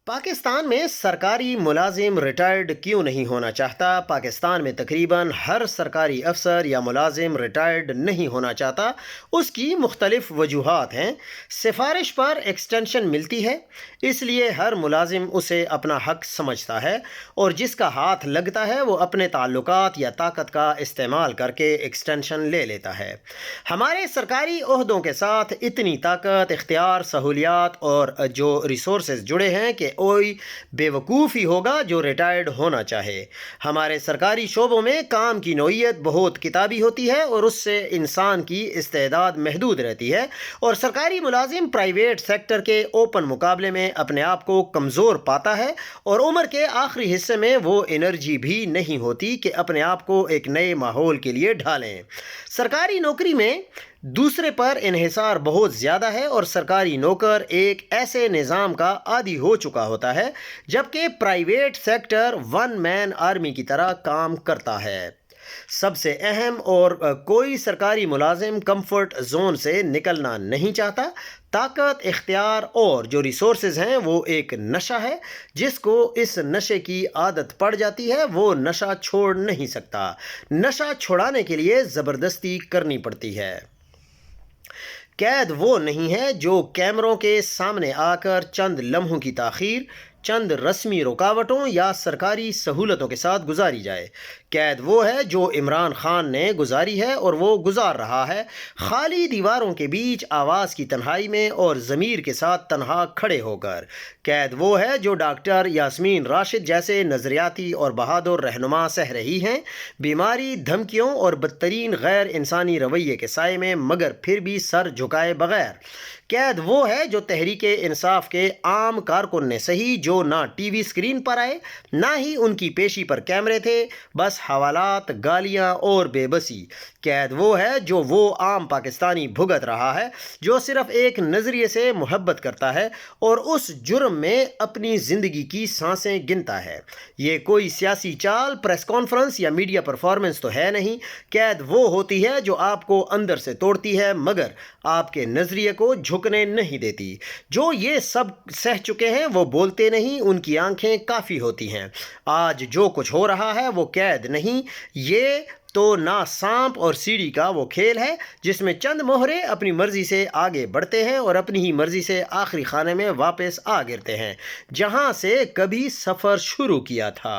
پاکستان میں سرکاری ملازم ریٹائرڈ کیوں نہیں ہونا چاہتا؟ پاکستان میں تقریباً ہر سرکاری افسر یا ملازم ریٹائرڈ نہیں ہونا چاہتا۔ اس کی مختلف وجوہات ہیں۔ سفارش پر ایکسٹینشن ملتی ہے، اس لیے ہر ملازم اسے اپنا حق سمجھتا ہے اور جس کا ہاتھ لگتا ہے وہ اپنے تعلقات یا طاقت کا استعمال کر کے ایکسٹینشن لے لیتا ہے۔ ہمارے سرکاری عہدوں کے ساتھ اتنی طاقت، اختیار، سہولیات اور جو ریسورسز جڑے ہیں کہ کوئی بے وقوف ہی ہوگا جو ریٹائرڈ ہونا چاہے۔ ہمارے سرکاری شعبوں میں کام کی نوعیت بہت کتابی ہوتی ہے اور اس سے انسان کی استعداد محدود رہتی ہے، اور سرکاری ملازم پرائیویٹ سیکٹر کے اوپن مقابلے میں اپنے آپ کو کمزور پاتا ہے، اور عمر کے آخری حصے میں وہ انرجی بھی نہیں ہوتی کہ اپنے آپ کو ایک نئے ماحول کے لیے ڈھالیں۔ سرکاری نوکری میں دوسرے پر انحصار بہت زیادہ ہے، اور سرکاری نوکر ایک ایسے نظام کا عادی ہو چکا ہوتا ہے، جبکہ private sector one man army کی طرح کام کرتا ہے۔ سب سے اہم، اور کوئی سرکاری ملازم کمفرٹ زون سے نکلنا نہیں چاہتا۔ طاقت، اختیار اور جو ریسورسز ہیں وہ ایک نشہ ہے۔ جس کو اس نشے کی عادت پڑ جاتی ہے وہ نشہ چھوڑ نہیں سکتا۔ نشہ چھڑانے کے لیے زبردستی کرنی پڑتی ہے۔ قید وہ نہیں ہے جو کیمروں کے سامنے آ کر چند لمحوں کی تاخیر، چند رسمی رکاوٹوں یا سرکاری سہولتوں کے ساتھ گزاری جائے۔ قید وہ ہے جو عمران خان نے گزاری ہے اور وہ گزار رہا ہے، خالی دیواروں کے بیچ آواز کی تنہائی میں اور ضمیر کے ساتھ تنہا کھڑے ہو کر۔ قید وہ ہے جو ڈاکٹر یاسمین راشد جیسے نظریاتی اور بہادر رہنما سہ رہی ہیں، بیماری، دھمکیوں اور بدترین غیر انسانی رویے کے سائے میں، مگر پھر بھی سر جھکائے بغیر۔ قید وہ ہے جو تحریک انصاف کے عام کارکن نے سہی، جو نہ ٹی وی اسکرین پر آئے، نہ ہی ان کی پیشی پر کیمرے تھے، بس حوالات، گالیاں اور بے بسی۔ قید وہ ہے جو وہ عام پاکستانی بھگت رہا ہے جو صرف ایک نظریے سے محبت کرتا ہے اور اس جرم میں اپنی زندگی کی سانسیں گنتا ہے۔ یہ کوئی سیاسی چال، پریس کانفرنس یا میڈیا پرفارمنس تو ہے نہیں۔ قید وہ ہوتی ہے جو آپ کو اندر سے توڑتی ہے، مگر آپ کے نظریے کو جھکنے نہیں دیتی۔ جو یہ سب سہ چکے ہیں وہ بولتے نہیں، ان کی آنکھیں کافی ہوتی ہیں۔ آج جو کچھ ہو رہا ہے وہ قید نہیں، یہ تو نا سانپ اور سیڑھی کا وہ کھیل ہے جس میں چند مہرے اپنی مرضی سے آگے بڑھتے ہیں اور اپنی ہی مرضی سے آخری خانے میں واپس آ گرتے ہیں جہاں سے کبھی سفر شروع کیا تھا۔